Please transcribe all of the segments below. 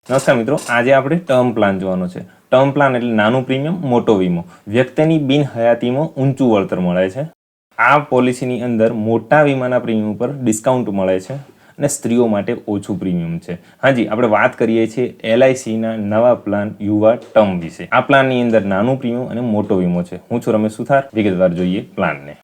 નમસ્કાર મિત્રો, આજે આપણે ટર્મ પ્લાન જોવાનો છે. ટર્મ પ્લાન એટલે નાનું પ્રીમિયમ મોટો વીમો. વ્યક્તિની બિનહયાતીમાં ઊંચું વળતર મળે છે. આ પોલિસીની અંદર મોટા વીમાના પ્રીમિયમ પર ડિસ્કાઉન્ટ મળે છે અને સ્ત્રીઓ માટે ઓછું પ્રીમિયમ છે. હાજી, આપણે વાત કરીએ છીએ LICના નવા પ્લાન યુવા ટર્મ વિશે. આ પ્લાનની અંદર નાનું પ્રીમિયમ અને મોટો વીમો છે. હું છું રમેશ સુથાર. વિગતવાર જોઈએ પ્લાનને.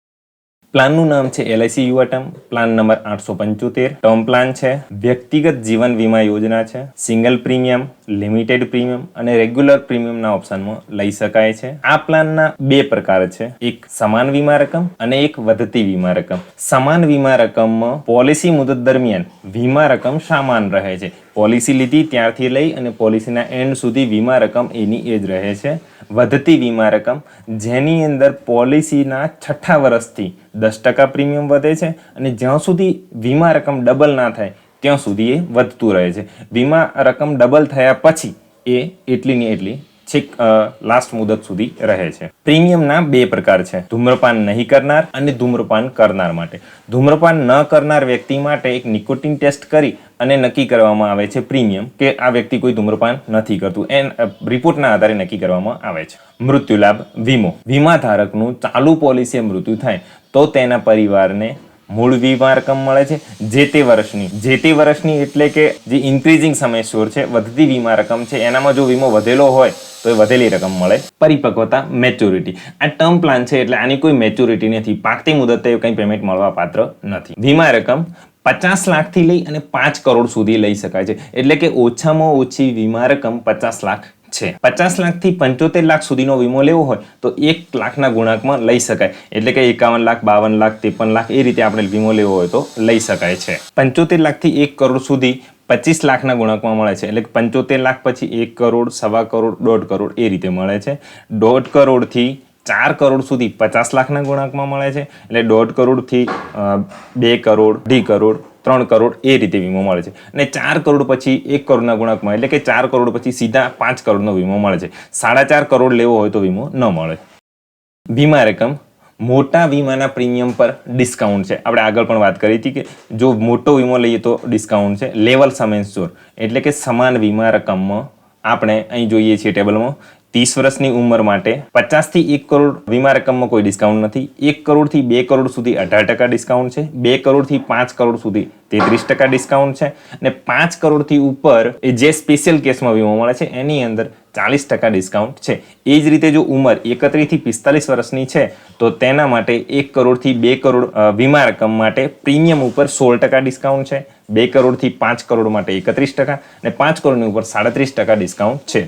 પ્લાનનું નામ છે LIC યુવા term. Plan number 875. Term plan છે, વ્યક્તિગત જીવન વીમા યોજના છે. સિંગલ પ્રીમિયમ, લિમિટેડ પ્રીમિયમ અને રેગ્યુલર પ્રીમિયમના ઓપ્શનમાં લઈ શકાય છે. આ પ્લાનના બે પ્રકાર છે, એક સમાન વીમા રકમ અને એક વધતી વીમા રકમ. સમાન વીમા રકમમાં પોલિસી મુદત દરમિયાન વીમા રકમ સમાન રહે છે. પોલિસી લીધી ત્યારથી લઈ અને પોલિસીના એન્ડ સુધી વીમા રકમ એની એ જ રહે છે. વધતી વીમા રકમ, જેની અંદર પોલિસીના 6થા વર્ષથી 10% પ્રીમિયમ વધે છે અને જ્યાં સુધી વીમા રકમ ડબલ ના થાય ત્યાં સુધી એ વધતું રહે છે. વીમા રકમ ડબલ થયા પછી એ એટલી છેક લાસ્ટ મુદત સુધી રહે છે. પ્રીમિયમના બે પ્રકાર છે, ધૂમ્રપાન નહીં કરનાર અને ધૂમ્રપાન કરનાર માટે. ધૂમ્રપાન ન કરનાર વ્યક્તિ માટે એક નિકોટિન ટેસ્ટ કરી અને નક્કી કરવામાં આવે છે પ્રીમિયમ, કે આ વ્યક્તિ કોઈ ધૂમ્રપાન નથી કરતું. રિપોર્ટના આધારે નક્કી કરવામાં આવે છે. મૃત્યુ લાભ વીમો. વીમા ધારકનું ચાલુ પોલિસીએ મૃત્યુ થાય તો તેના પરિવારને મૂળ વીમા રકમ મળે છે જે તે વર્ષની એટલે કે જે ઇન્ક્રીઝિંગ સમયસર છે. વધતી વીમા રકમ છે એનામાં જો વીમો વધેલો હોય તો એ વધેલી રકમ મળે. પરિપક્વતા, મેચ્યોરિટી. આ ટર્મ પ્લાન છે એટલે આની કોઈ મેચ્યોરિટી નથી. પાકતી મુદતે કંઈ પેમેન્ટ મળવા પાત્ર નથી. વીમા રકમ 50 લાખથી લઈ અને 5 કરોડ સુધી લઈ શકાય છે. એટલે કે ઓછામાં ઓછી વીમા રકમ 50 લાખ છે. 50 લાખથી 75 લાખ સુધીનો વીમો લેવો હોય તો 1 લાખના ગુણાંકમાં લઈ શકાય. એટલે કે 51 લાખ, 52 લાખ, 53 લાખ એ રીતે આપણે વીમો લેવો હોય તો લઈ શકાય છે. 75 લાખથી 1 કરોડ સુધી 25 લાખના ગુણાંકમાં મળે છે. એટલે કે 75 લાખ પછી 1 કરોડ, 1.25 કરોડ, 1.5 કરોડ એ રીતે મળે છે. 1.5 કરોડથી 4 કરોડ સુધી 50 લાખના ગુણાંકમાં મળે છે. એટલે 1.5 કરોડથી 2 કરોડ, 2.5 કરોડ, 3 કરોડ એ રીતે વીમો મળે છે. અને 4 કરોડ પછી 1 કરોડના ગુણાંકમાં એટલે કે 4 કરોડ પછી સીધા 5 કરોડનો વીમો મળે છે. 4.5 કરોડ લેવો હોય તો વીમો ન મળે. વીમા રકમ, મોટા વીમાના પ્રીમિયમ પર ડિસ્કાઉન્ટ છે. આપણે આગળ પણ વાત કરી હતી કે જો મોટો વીમો લઈએ તો ડિસ્કાઉન્ટ છે. લેવલ સમ ઇન્શ્યોર એટલે કે સમાન વીમા રકમમાં આપણે અહીં જોઈએ છીએ ટેબલમાં 30 વર્ષની ઉંમર માટે 50થી 1 કરોડ વીમા રકમમાં કોઈ ડિસ્કાઉન્ટ નથી. 1 કરોડથી 2 કરોડ સુધી 18% ડિસ્કાઉન્ટ છે. 2 કરોડથી 5 કરોડ સુધી 33% ડિસ્કાઉન્ટ છે. અને 5 કરોડથી ઉપર એ જે સ્પેશિયલ કેસમાં વીમો મળે છે એની અંદર 40% ડિસ્કાઉન્ટ છે. એ જ રીતે જો ઉંમર 31થી 45 વર્ષની છે તો તેના માટે 1 કરોડથી 2 કરોડ વીમા રકમ માટે પ્રીમિયમ ઉપર 16% ડિસ્કાઉન્ટ છે. 2 કરોડથી 5 કરોડ માટે 31% અને 5 કરોડની ઉપર 37% ડિસ્કાઉન્ટ છે.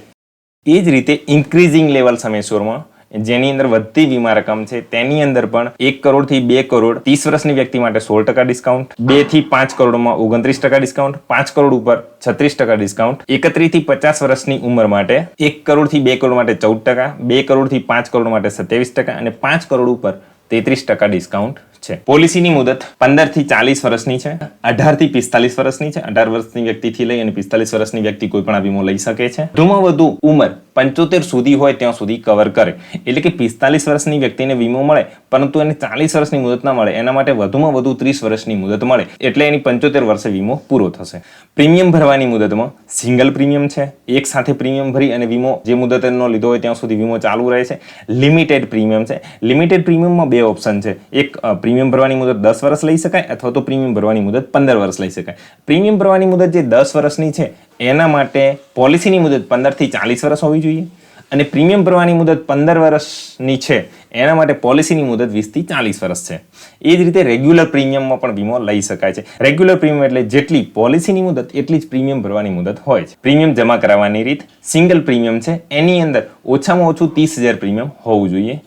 એ જ રીતે ઇન્ક્રીઝિંગ લેવલ સમયસરમાં જેની અંદર વધતી વીમા રકમ છે તેની અંદર પણ 1 કરોડથી 2 કરોડ 30 વર્ષની વ્યક્તિ માટે 16% ડિસ્કાઉન્ટ, 2 થી 5 કરોડમાં 29% ડિસ્કાઉન્ટ, 5 કરોડ ઉપર 36% ડિસ્કાઉન્ટ, 31 થી 50 વર્ષની ઉંમર માટે 1 કરોડથી 2 કરોડ માટે 14%, 2 કરોડથી 5 કરોડ માટે 27% અને 5 કરોડ ઉપર 33% ડિસ્કાઉન્ટ છે. પોલિસીની મુદત 15 થી 40 વર્ષની છે, 18 થી 45 વર્ષની છે. 18 વર્ષની વ્યક્તિથી લઈ અને 45 વર્ષની વ્યક્તિ કોઈ પણ આ વીમો લઈ શકે છે. વધુમાં વધુ ઉંમર 75 સુધી હોય ત્યાં સુધી કવર કરે. એટલે કે 45 વર્ષની વ્યક્તિને વીમો મળે પરંતુ એને 40 વર્ષની મુદત ના મળે. એના માટે વધુમાં વધુ 30 વર્ષની મુદત મળે એટલે એની 75 વર્ષે વીમો પૂરો થશે. પ્રીમિયમ ભરવાની મુદતમાં સિંગલ પ્રીમિયમ છે, એક સાથે પ્રીમિયમ ભરી અને વીમો જે મુદતનો લીધો હોય ત્યાં સુધી વીમો ચાલુ રહે છે. લિમિટેડ પ્રીમિયમ છે. લિમિટેડ પ્રીમિયમમાં બે ઓપ્શન છે. એક પ્રીમિયમ ભરવાની મુદત 10 વર્ષ લઈ શકાય અથવા તો પ્રીમિયમ ભરવાની મુદત 15 વર્ષ લઈ શકાય. પ્રીમિયમ ભરવાની મુદત જે 10 વર્ષની છે એના માટે પોલિસીની મુદત 15 થી 40 વર્ષ હોવી જોઈએ અને પ્રીમિયમ ભરવાની મુદત 15 વર્ષની છે એના માટે પોલિસીની મુદત 20 થી 40 વર્ષ છે. એ જ રીતે રેગ્યુલર પ્રીમિયમમાં પણ વીમો લઈ શકાય છે. રેગ્યુલર પ્રીમિયમ એટલે જેટલી પોલિસીની મુદત એટલી જ પ્રીમિયમ ભરવાની મુદત હોય છે. પ્રીમિયમ જમા કરાવવાની રીત, સિંગલ પ્રીમિયમ છે એની અંદર ઓછામાં ઓછું 30,000 પ્રીમિયમ હોવું જોઈએ.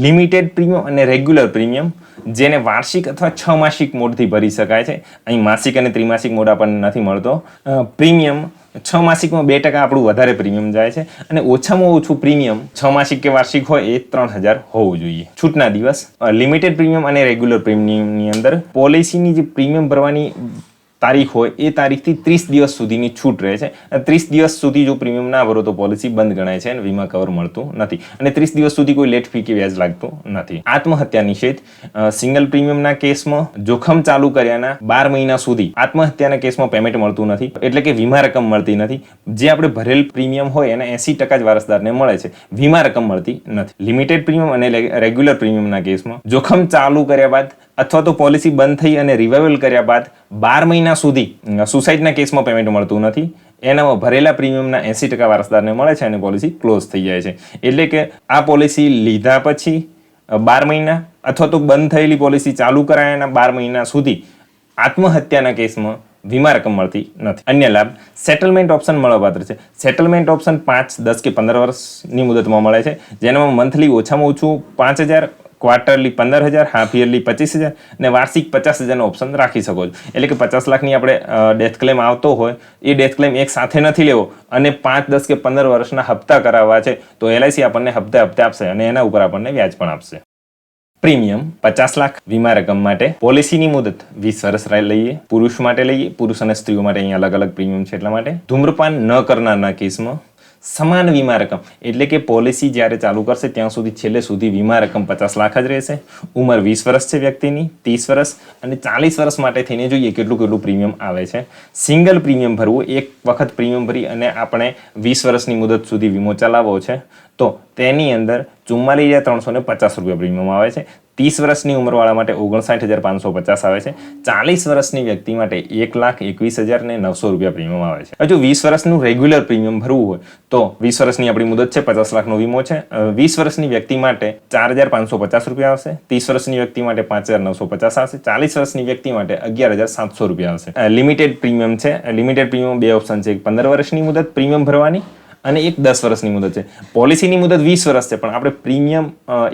લિમિટેડ પ્રીમિયમ અને રેગ્યુલર પ્રીમિયમ જેને વાર્ષિક અથવા 6 માસિક મોડથી ભરી શકાય છે. અહીં માસિક અને ત્રિમાસિક મોડ આપણને નથી મળતો. પ્રીમિયમ 6 માસિકમાં 2% આપણું વધારે પ્રીમિયમ જાય છે અને ઓછામાં ઓછું પ્રીમિયમ 6 માસિક કે વાર્ષિક હોય એ 3,000 હોવું જોઈએ. છૂટના દિવસ, લિમિટેડ પ્રીમિયમ અને રેગ્યુલર પ્રીમિયમની અંદર પોલિસીની જે પ્રીમિયમ ભરવાની તારીખ હોય એ તારીખથી 30 દિવસ સુધીની છૂટ રહે છે. 30 દિવસ સુધી જો પ્રીમિયમ ના ભરો તો પોલિસી બંધ ગણાય છે અને વીમા કવર મળતું નથી. અને 30 દિવસ સુધી કોઈ લેટ ફી કે વ્યાજ લાગતું નથી. આત્મહત્યા નિષેધ. સિંગલ પ્રીમિયમના કેસમાં જોખમ ચાલુ કર્યાના 12 મહિના સુધી આત્મહત્યાના કેસમાં પેમેન્ટ મળતું નથી, એટલે કે વીમા રકમ મળતી નથી. જે આપણે ભરેલ પ્રીમિયમ હોય એના 80% જ વારસદારને મળે છે, વીમા રકમ મળતી નથી. લિમિટેડ પ્રીમિયમ અને રેગ્યુલર પ્રીમિયમના કેસમાં જોખમ ચાલુ કર્યા બાદ અથવા તો પોલિસી બંધ થઈ અને રિવાઇવલ કર્યા બાદ 12 મહિના સુધી સુસાઇડના કેસમાં પેમેન્ટ મળતું નથી. એનામાં ભરેલા પ્રીમિયમના 80% વારસદારને મળે છે અને પોલિસી ક્લોઝ થઈ જાય છે. એટલે કે આ પોલિસી લીધા પછી 12 મહિના અથવા તો બંધ થયેલી પોલિસી ચાલુ કરાયાના 12 મહિના સુધી આત્મહત્યાના કેસમાં વીમા રકમ મળતી નથી. અન્ય લાભ. સેટલમેન્ટ ઓપ્શન મળવાપાત્ર છે. સેટલમેન્ટ ઓપ્શન 5, 10 કે 15 વર્ષની મુદતમાં મળે છે, જેનામાં મંથલી ઓછામાં ઓછું 5,000, ક્વાર્ટરલી 15,000, હાફ યરલી 25,000 અને વાર્ષિક 50,000નો ઓપ્શન રાખી શકો છો. એટલે કે 50 લાખની આપણે ડેથ ક્લેમ આવતો હોય એ ડેથ ક્લેમ એક સાથે નથી લેવો અને 5, 10 કે 15 વર્ષના હપ્તા કરાવવા છે તો LIC આપણને હપ્તે આપશે અને એના ઉપર આપણને વ્યાજ પણ આપશે. પ્રીમિયમ 50 લાખ વીમા રકમ માટે. પોલિસીની મુદત 20 વર્ષ લઈએ. પુરુષ માટે લઈએ, પુરુષ અને સ્ત્રીઓ માટે અહીંયા અલગ અલગ પ્રીમિયમ છે એટલા માટે. ધૂમ્રપાન ન કરનારના કેસમાં સમાન વીમા રકમ, એટલે કે પોલિસી જ્યારે ચાલુ કરશે ત્યાં સુધી છેલ્લે સુધી વીમા રકમ 50 લાખ જ રહેશે. ઉંમર 20 વર્ષ છે વ્યક્તિની, 30 વર્ષ અને 40 વર્ષ માટે થઈને જોઈએ કેટલું પ્રીમિયમ આવે છે. સિંગલ પ્રીમિયમ ભરવું, એક વખત પ્રીમિયમ ભરી અને આપણે 20 વર્ષની મુદત સુધી વીમો ચલાવવો છે તો તેની અંદર 44,350 રૂપિયા પ્રીમિયમ આવે છે. 30 વર્ષની ઉંમરવાળા માટે 59,550 આવે છે. 40 વર્ષની વ્યક્તિ માટે 1,21,900 રૂપિયા પ્રીમિયમ આવે છે. જો 20 વર્ષનું રેગ્યુલર પ્રીમિયમ ભરવું હોય તો 20 વર્ષની આપણી મુદત છે, 50 લાખનો વીમો છે. 20 વર્ષની વ્યક્તિ માટે 4,550 રૂપિયા આવશે. 30 વર્ષની વ્યક્તિ માટે 5,950 આવશે. 40 વર્ષની વ્યક્તિ માટે 11,700 રૂપિયા આવશે. લિમિટેડ પ્રીમિયમ છે. લિમિટેડ પ્રીમિયમ 2 ઓપ્શન છે, એક 15 વર્ષની મુદત પ્રીમિયમ ભરવાની અને એક 10 વર્ષની મુદત છે. પોલિસીની મુદત 20 વર્ષ છે, પણ આપણે પ્રીમિયમ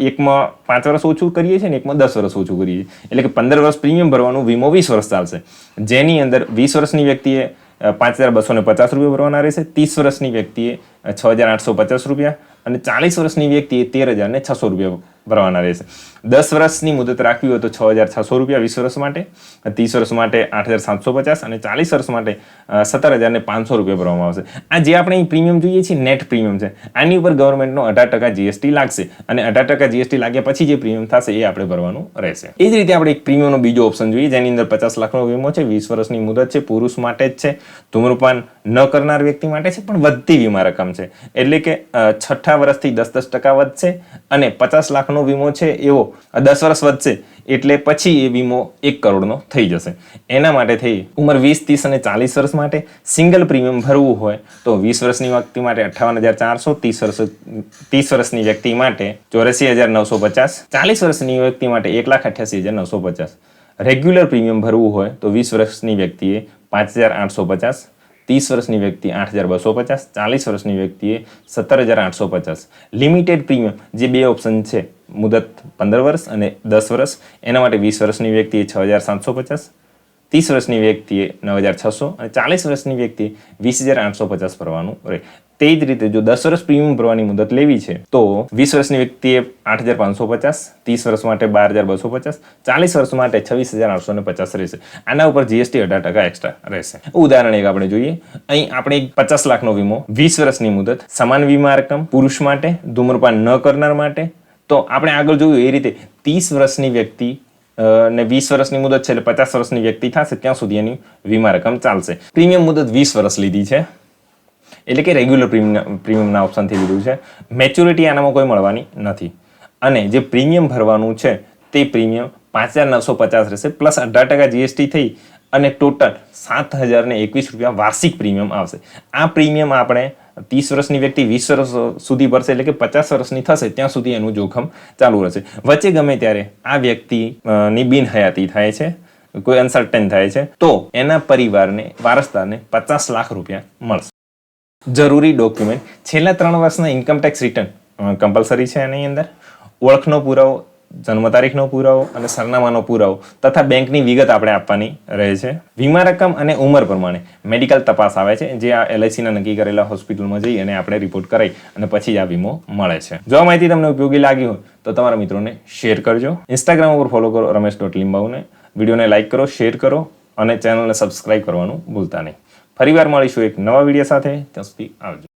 એકમાં 5 વર્ષ ઓછું કરીએ છીએ ને એકમાં 10 વર્ષ ઓછું કરીએ છીએ. એટલે કે 15 વર્ષ પ્રીમિયમ ભરવાનું, વીમો 20 વર્ષ ચાલશે. જેની અંદર 20 વર્ષની વ્યક્તિએ 5,250 રૂપિયા ભરવાના રહેશે. 30 વર્ષની વ્યક્તિએ 6,850 રૂપિયા અને 40 વર્ષની વ્યક્તિએ 13,600 રૂપિયા ભરવાના રહેશે. 10 વર્ષની મુદત રાખવી હોય તો 6,600 રૂપિયા 20 વર્ષ માટે, 30 વર્ષ માટે 8,750 અને 40 વર્ષ માટે 17,500 રૂપિયા ભરવામાં આવશે. આ જે આપણે પ્રીમિયમ જોઈએ છીએ નેટ પ્રીમિયમ છે. આની ઉપર ગવર્મેન્ટનો 18% GST લાગશે અને 18% GST લાગ્યા પછી જે પ્રીમિયમ થશે એ આપણે ભરવાનું રહેશે. એ જ રીતે આપણે એક પ્રીમિયમનો બીજો ઓપ્શન જોઈએ જેની અંદર 50 લાખનો વીમો છે, 20 વર્ષની મુદત છે, પુરુષ માટે જ છે, ધૂમ્રપાન ન કરનાર વ્યક્તિ માટે છે, પણ વધતી વીમા રકમ છે. એટલે કે 6 વર્ષથી 10% વધશે અને 50 લાખનો વીમો છે એવો 10 વર્ષ વધશે એટલે પછી એ વીમો 1 કરોડનો થઈ જશે. એના માટે થઈ ઉંમર 20, 30 અને 40 વર્ષ માટે સિંગલ પ્રીમિયમ ભરવું હોય તો 20 વર્ષની વ્યક્તિ માટે 58,400, 30 વર્ષની વ્યક્તિ માટે 84,950, 40 વર્ષની વ્યક્તિ માટે 1,88,950. રેગ્યુલર પ્રીમિયમ ભરવું હોય તો 20 વર્ષની વ્યક્તિએ 5,850, 30 વર્ષની વ્યક્તિ 8,250, 40 વર્ષની વ્યક્તિએ 17,850. લિમિટેડ પ્રીમિયમ જે 2 ઓપ્શન છે, મુદત 15 વર્ષ અને 10 વર્ષ, એના માટે 20 વર્ષની વ્યક્તિએ 6,750, 30 વર્ષની વ્યક્તિએ 9,600 અને 40 વર્ષની વ્યક્તિએ 20,850 ભરવાનું રહે. તે જ રીતે જો 10 વર્ષ પ્રીમિયમ ભરવાની મુદત લેવી છે તો 20 વર્ષની વ્યક્તિએ 8,550, 30 વર્ષ માટે 12,250, 40 વર્ષ માટે 26,850 રહેશે. આના ઉપર GST 18% એક્સ્ટ્રા રહેશે. ઉદાહરણ એક આપણે જોઈએ. અહીં આપણે 50 લાખનો વીમો, 20 વર્ષની મુદત, સમાન વીમા રકમ, પુરુષ માટે, ધૂમ્રપાન ન કરનાર માટે. તો આપણે આગળ જોયું એ રીતે 30 વર્ષની વ્યક્તિ ને 20 વર્ષની મુદત છે એટલે 50 વર્ષની વ્યક્તિ થશે ત્યાં સુધી એની વીમા રકમ ચાલશે. પ્રીમિયમ મુદત 20 વર્ષ લીધી છે એટલે કે રેગ્યુલર પ્રીમિયમના ઓપ્શનથી લીધું છે. મેચ્યોરિટી આનામાં કોઈ મળવાની નથી અને જે પ્રીમિયમ ભરવાનું છે તે પ્રીમિયમ 5,950 રહેશે પ્લસ 18% GST થઈ અને ટોટલ 7,021 રૂપિયા વાર્ષિક પ્રીમિયમ આવશે. આ પ્રીમિયમ આપણે 30 વર્ષની વ્યક્તિ 20 વર્ષ સુધી ભરશે એટલે કે 50 વર્ષની થશે ત્યાં સુધી એનું જોખમ ચાલુ રહેશે. વચ્ચે ગમે ત્યારે આ વ્યક્તિની બિનહયાતી થાય છે, કોઈ અનસર્ટેન થાય છે તો એના પરિવારને, વારસદારને 50 લાખ રૂપિયા મળશે. જરૂરી ડોક્યુમેન્ટ. છેલ્લા 3 વર્ષના ઇન્કમ ટેક્સ રિટર્ન કમ્પલસરી છે એની અંદર. ઓળખનો પુરાવો, જન્મ તારીખનો પુરાવો અને સરનામાનો પુરાવો તથા બેંકની વિગત આપણે આપવાની રહે છે. વીમા રકમ અને ઉંમર પ્રમાણે મેડિકલ તપાસ આવે છે જે આ LICના નક્કી કરેલા હોસ્પિટલમાં જઈ અને આપણે રિપોર્ટ કરાવી અને પછી જ આ વીમો મળે છે. જો આ માહિતી તમને ઉપયોગી લાગી હોય તો તમારા મિત્રોને શેર કરજો. ઇન્સ્ટાગ્રામ ઉપર ફોલો કરો રમેશ.લિંબાઉને. વિડીયોને લાઇક કરો, શેર કરો અને ચેનલને સબસ્ક્રાઇબ કરવાનું ભૂલતા નહીં. ફરીવાર મળીશું એક નવા વિડીયો સાથે. ત્યાં સુધી આવજો.